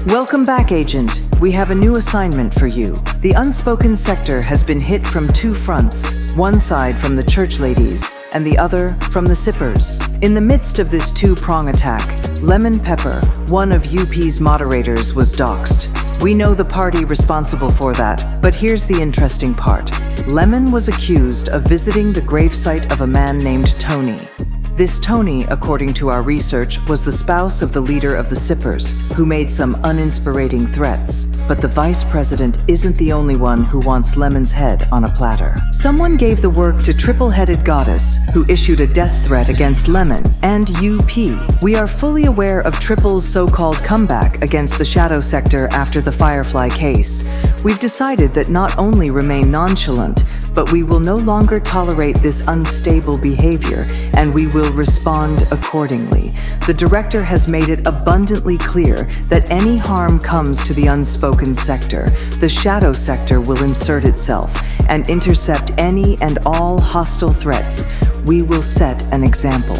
Welcome back, Agent. We have a new assignment for you. The unspoken sector has been hit from two fronts, one side from the church ladies and the other from the sippers. In the midst of this two-prong attack, Lemon Pepper, one of UP's moderators, was doxxed. We know the party responsible for that, but here's the interesting part. Lemon was accused of visiting the gravesite of a man named Tony. This Tony, according to our research, was the spouse of the leader of the Sippers, who made some uninspirating threats. But the vice president isn't the only one who wants Lemon's head on a platter. Someone gave the work to Triple-Headed Goddess, who issued a death threat against Lemon and UP. We are fully aware of Triple's so-called comeback against the Shadow Sector after the Firefly case. We've decided that not only remain nonchalant, but we will no longer tolerate this unstable behavior, and we will respond accordingly. The director has made it abundantly clear that any harm comes to the unspoken sector, the Shadow Sector will insert itself and intercept any and all hostile threats. We will set an example.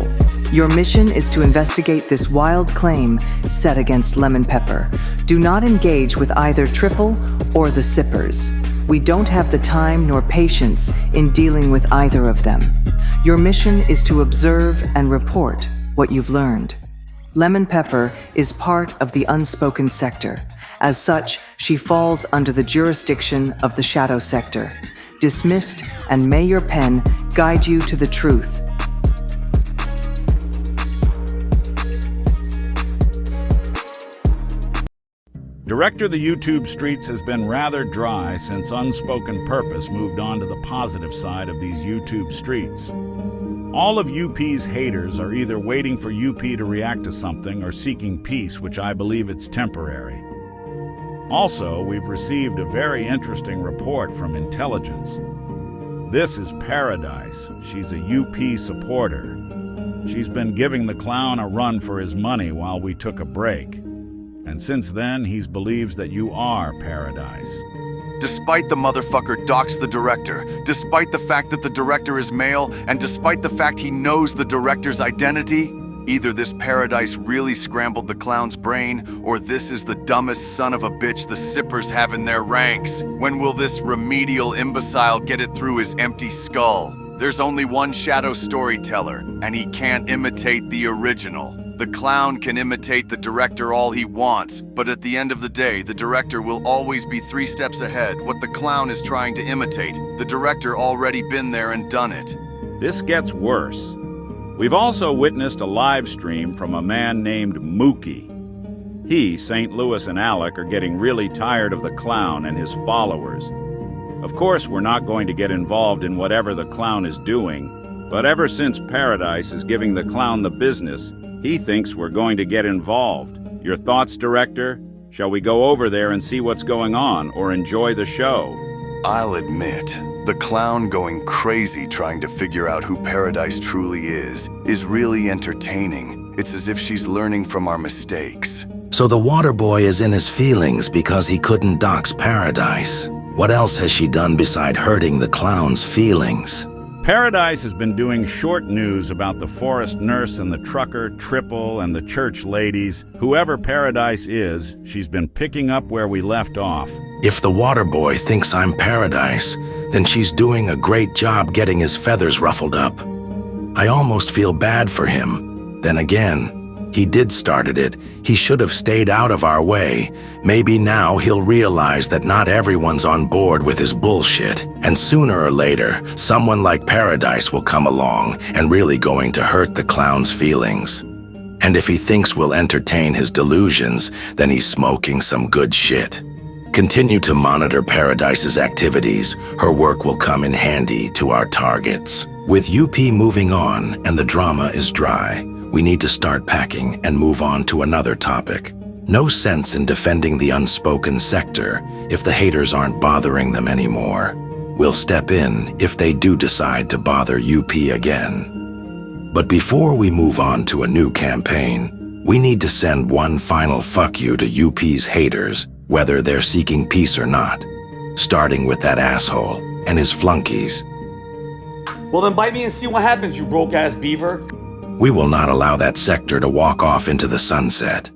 Your mission is to investigate this wild claim set against Lemon Pepper. Do not engage with either Triple or the Sippers. We don't have the time nor patience in dealing with either of them. Your mission is to observe and report what you've learned. Lemon Pepper is part of the unspoken sector. As such, she falls under the jurisdiction of the Shadow Sector. Dismissed, and may your pen guide you to the truth. Director, the YouTube streets has been rather dry since Unspoken Purpose moved on to the positive side of these YouTube streets. All of UP's haters are either waiting for UP to react to something or seeking peace, which I believe it's temporary. Also, we've received a very interesting report from intelligence. This is Paradise. She's a UP supporter. She's been giving the clown a run for his money while we took a break. And since then, he believes that you are Paradise. Despite the motherfucker doxed the director, despite the fact that the director is male, and despite the fact he knows the director's identity, either this Paradise really scrambled the clown's brain, or this is the dumbest son of a bitch the Sippers have in their ranks. When will this remedial imbecile get it through his empty skull? There's only one shadow storyteller, and he can't imitate the original. The clown can imitate the director all he wants, but at the end of the day, the director will always be 3 steps ahead. What the clown is trying to imitate, the director already been there and done it. This gets worse. We've also witnessed a live stream from a man named Mookie. He, St. Louis, and Alec are getting really tired of the clown and his followers. Of course, we're not going to get involved in whatever the clown is doing, but ever since Paradise is giving the clown the business, he thinks we're going to get involved. Your thoughts, Director? Shall we go over there and see what's going on, or enjoy the show? I'll admit, the clown going crazy trying to figure out who Paradise truly is really entertaining. It's as if she's learning from our mistakes. So the water boy is in his feelings because he couldn't dox Paradise. What else has she done beside hurting the clown's feelings? Paradise has been doing short news about the forest nurse and the trucker, Triple, and the church ladies. Whoever Paradise is, she's been picking up where we left off. If the water boy thinks I'm Paradise, then she's doing a great job getting his feathers ruffled up. I almost feel bad for him. Then again, he did started it. He should have stayed out of our way. Maybe now he'll realize that not everyone's on board with his bullshit. And sooner or later, someone like Paradise will come along and really going to hurt the clown's feelings. And if he thinks we'll entertain his delusions, then he's smoking some good shit. Continue to monitor Paradise's activities. Her work will come in handy to our targets. With UP moving on and the drama is dry, we need to start packing and move on to another topic. No sense in defending the unspoken sector if the haters aren't bothering them anymore. We'll step in if they do decide to bother UP again. But before we move on to a new campaign, we need to send one final fuck you to UP's haters, whether they're seeking peace or not, starting with that asshole and his flunkies. Well then bite me and see what happens, you broke-ass beaver. We will not allow that sector to walk off into the sunset.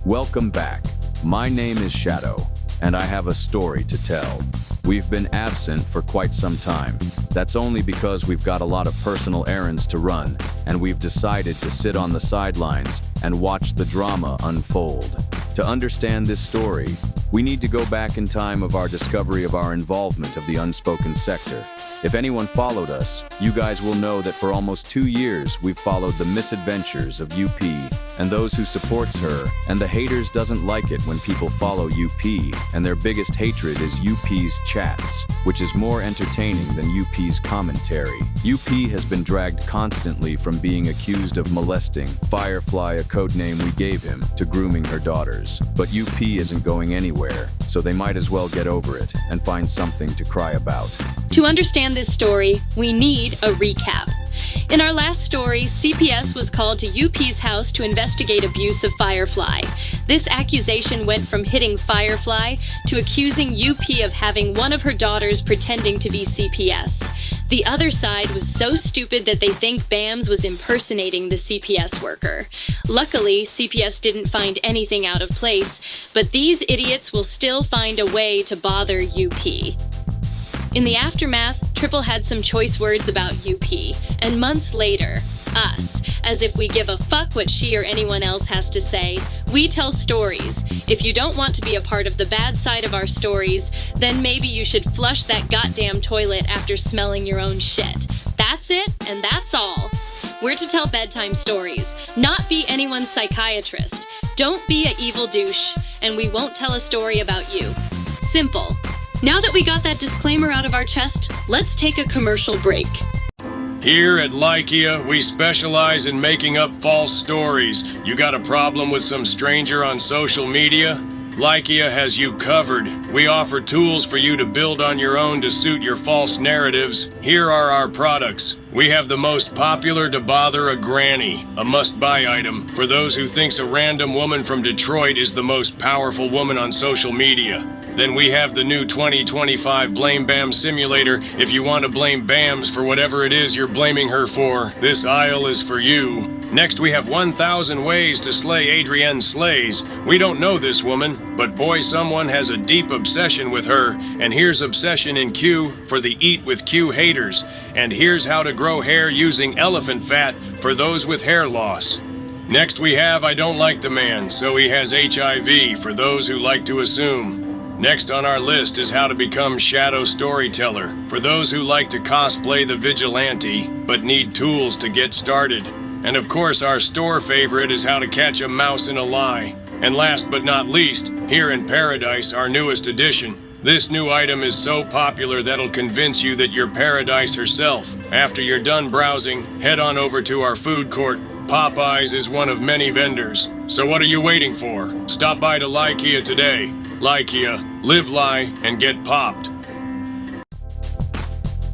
Welcome back. My name is Shadow, and I have a story to tell. We've been absent for quite some time. That's only because we've got a lot of personal errands to run, and we've decided to sit on the sidelines and watch the drama unfold. To understand this story, we need to go back in time of our discovery of our involvement of the unspoken sector. If anyone followed us, you guys will know that for almost 2 years we've followed the misadventures of UP and those who supports her, and the haters doesn't like it when people follow UP, and their biggest hatred is UP's chats, which is more entertaining than UP's commentary. UP has been dragged constantly from being accused of molesting Firefly, a codename we gave him, to grooming her daughters. But UP isn't going anywhere, so they might as well get over it and find something to cry about. To understand this story, we need a recap. In our last story, CPS was called to UP's house to investigate abuse of Firefly. This accusation went from hitting Firefly to accusing UP of having one of her daughters pretending to be CPS. The other side was so stupid that they think Bams was impersonating the CPS worker. Luckily, CPS didn't find anything out of place, but these idiots will still find a way to bother UP. In the aftermath, Triple had some choice words about UP, and months later, us. As if we give a fuck what she or anyone else has to say, we tell stories. If you don't want to be a part of the bad side of our stories, then maybe you should flush that goddamn toilet after smelling your own shit. That's it, and that's all. We're to tell bedtime stories, not be anyone's psychiatrist. Don't be a evil douche, and we won't tell a story about you. Simple. Now that we got that disclaimer out of our chest, let's take a commercial break. Here at Lykia, we specialize in making up false stories. You got a problem with some stranger on social media? Lykia has you covered. We offer tools for you to build on your own to suit your false narratives. Here are our products. We have the most popular To Bother a Granny, a must-buy item for those who thinks a random woman from Detroit is the most powerful woman on social media. Then we have the new 2025 Blame Bams Simulator. If you want to blame Bams for whatever it is you're blaming her for, this aisle is for you. Next, we have 1,000 ways to slay Adrienne Slays. We don't know this woman, but boy, someone has a deep obsession with her. And here's Obsession in Q for the Eat with Q haters. And here's how to grow hair using elephant fat for those with hair loss. Next, we have I Don't Like the Man, so he has HIV for those who like to assume. Next on our list is how to become Shadow Storyteller for those who like to cosplay the vigilante but need tools to get started. And of course, our store favorite is how to catch a mouse in a lie. And last but not least, here in Paradise, our newest addition. This new item is so popular that'll convince you that you're Paradise herself. After you're done browsing, head on over to our food court. Popeyes is one of many vendors. So what are you waiting for? Stop by to Lykia today. Lykia, live lie and get popped.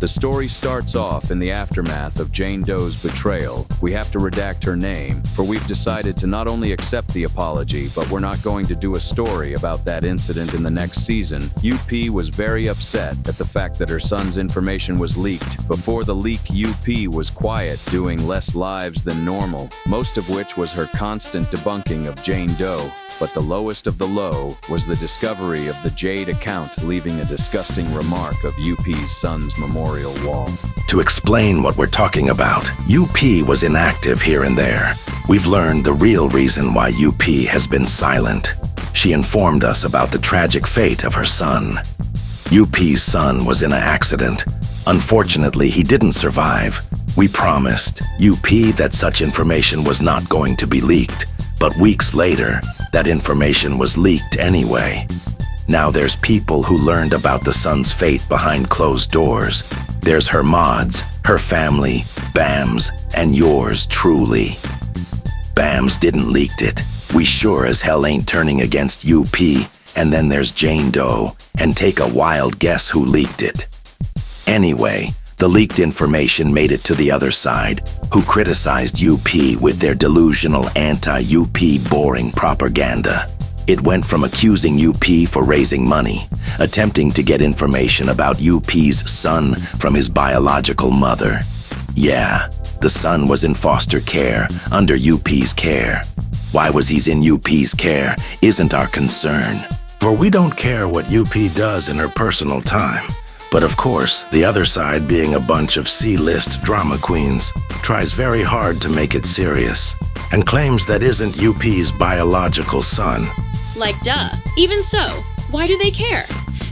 The story starts off in the aftermath of Jane Doe's betrayal. We have to redact her name, for we've decided to not only accept the apology, but we're not going to do a story about that incident in the next season. UP was very upset at the fact that her son's information was leaked. Before the leak, UP was quiet, doing less lives than normal, most of which was her constant debunking of Jane Doe. But the lowest of the low was the discovery of the Jade account, leaving a disgusting remark of UP's son's memorial wall. To explain what we're talking about, UP was inactive here and there. We've learned the real reason why UP has been silent. She informed us about the tragic fate of her son. UP's son was in an accident. Unfortunately, he didn't survive. We promised UP that such information was not going to be leaked. But weeks later, that information was leaked anyway. Now there's people who learned about the son's fate behind closed doors. There's her mods, her family, Bams, and yours truly. Bams didn't leak it. We sure as hell ain't turning against UP. And then there's Jane Doe, and take a wild guess who leaked it. Anyway, the leaked information made it to the other side, who criticized UP with their delusional anti-UP boring propaganda. It went from accusing UP for raising money, attempting to get information about UP's son from his biological mother. Yeah, the son was in foster care under UP's care. why was he in UP's care isn't our concern. For we don't care what UP does in her personal time. But of course, the other side, being a bunch of C-list drama queens, tries very hard to make it serious and claims that isn't UP's biological son. Like duh. Even so, why do they care?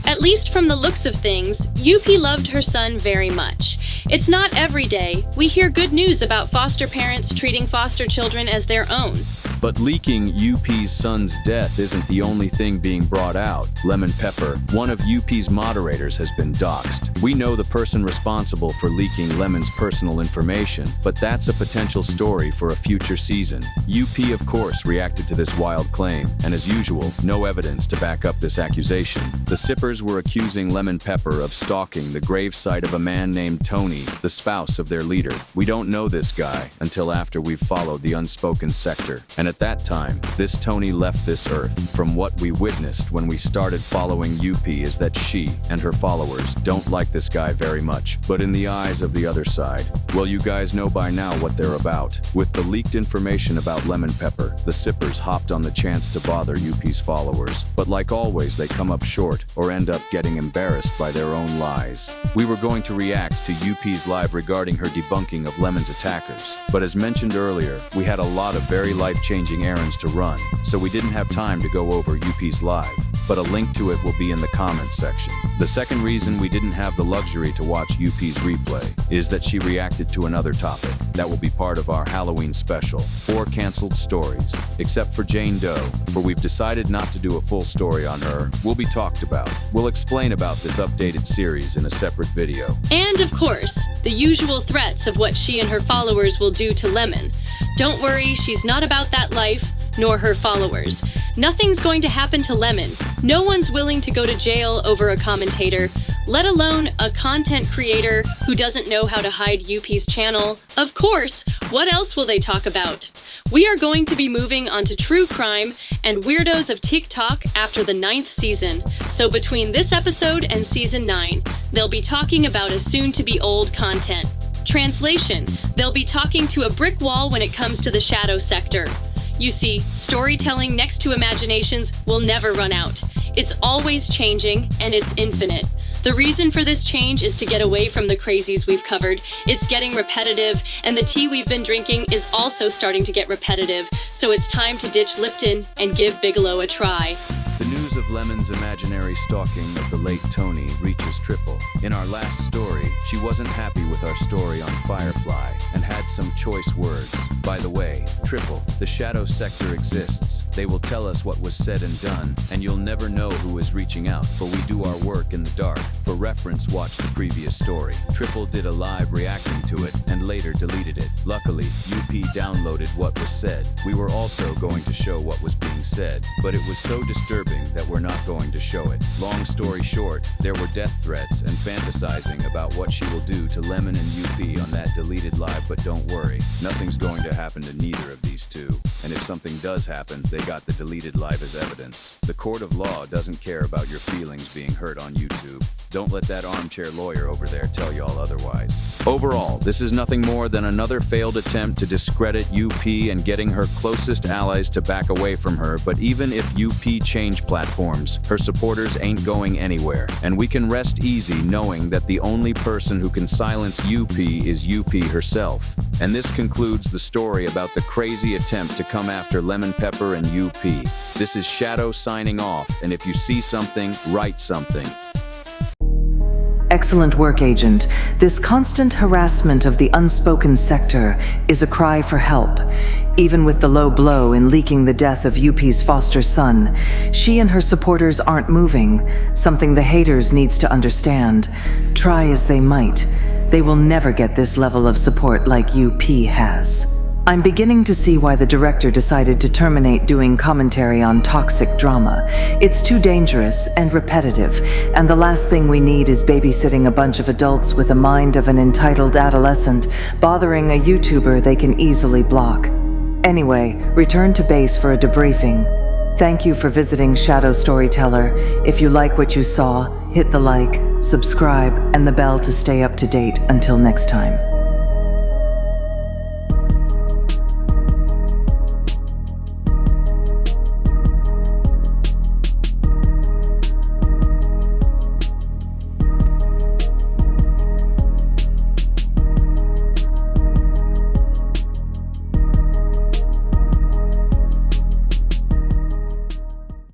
At least from the looks of things, UP loved her son very much. It's not every day we hear good news about foster parents treating foster children as their own. But leaking UP's son's death isn't the only thing being brought out. Lemon Pepper, one of UP's moderators, has been doxxed. We know the person responsible for leaking Lemon's personal information, but that's a potential story for a future season. UP, of course, reacted to this wild claim, and as usual, no evidence to back up this accusation. The Sippers were accusing Lemon Pepper of stalking the gravesite of a man named Tony, the spouse of their leader. We don't know this guy until after we've followed the unspoken sector. And at that time, this Tony left this earth. From what we witnessed when we started following UP is that she and her followers don't like this guy very much. But in the eyes of the other side, well, you guys know by now what they're about. With the leaked information about Lemon Pepper, the Sippers hopped on the chance to bother UP's followers. But like always, they come up short or end up getting embarrassed by their own lies. We were going to react to UP's live regarding her debunking of Lemon's attackers. But as mentioned earlier, we had a lot of very life-changing errands to run, so we didn't have time to go over UP's live, but a link to it will be in the comments section. The second reason we didn't have the luxury to watch UP's replay is that she reacted to another topic that will be part of our Halloween special, 4 canceled stories, except for Jane Doe, for we've decided not to do a full story on her. Will be talked about. We'll explain about this updated series in a separate video. And of course, the usual threats of what she and her followers will do to Lemon. Don't worry, she's not about that life, nor her followers. Nothing's going to happen to Lemon. No one's willing to go to jail over a commentator, let alone a content creator who doesn't know how to hide UP's channel. Of course, what else will they talk about? We are going to be moving on to true crime and weirdos of TikTok after the 9th season. So between this episode and season 9, they'll be talking about a soon-to-be-old content. Translation, they'll be talking to a brick wall when it comes to the shadow sector. You see, storytelling next to imaginations will never run out. It's always changing, and it's infinite. The reason for this change is to get away from the crazies we've covered. It's getting repetitive, and the tea we've been drinking is also starting to get repetitive. So it's time to ditch Lipton and give Bigelow a try. The news of Lemon's imaginary stalking of the late Tony reaches Triple. In our last story, she wasn't happy with our story on Firefly and had some choice words. By the way, Triple, the shadow sector exists. They will tell us what was said and done, and you'll never know who is reaching out, for we do our work in the dark. For reference, watch the previous story. Triple did a live reacting to it and later deleted it. Luckily, UP downloaded what was said. We were also going to show what was being said, but it was so disturbing that we're not going to show it. Long story short, there were death threats and fantasizing about what she will do to Lemon and UP on that deleted live, but don't worry, nothing's going to happen to neither of these two. And if something does happen, they got the deleted live as evidence. The court of law doesn't care about your feelings being hurt on YouTube. Don't let that armchair lawyer over there tell y'all otherwise. Overall, this is nothing more than another failed attempt to discredit UP and getting her closest allies to back away from her. But even if UP changed platforms, her supporters ain't going anywhere. And we can rest easy knowing that the only person who can silence UP is UP herself. And this concludes the story about the crazy attempt to come after Lemon Pepper and UP. This is Shadow signing off, and if you see something, write something. Excellent work, Agent. This constant harassment of the unspoken sector is a cry for help. Even with the low blow in leaking the death of UP's foster son, she and her supporters aren't moving, something the haters needs to understand. Try as they might, they will never get this level of support like UP has. I'm beginning to see why the director decided to terminate doing commentary on toxic drama. It's too dangerous and repetitive, and the last thing we need is babysitting a bunch of adults with the mind of an entitled adolescent, bothering a YouTuber they can easily block. Anyway, return to base for a debriefing. Thank you for visiting Shadow Storyteller. If you like what you saw, hit the like, subscribe, and the bell to stay up to date. Until next time.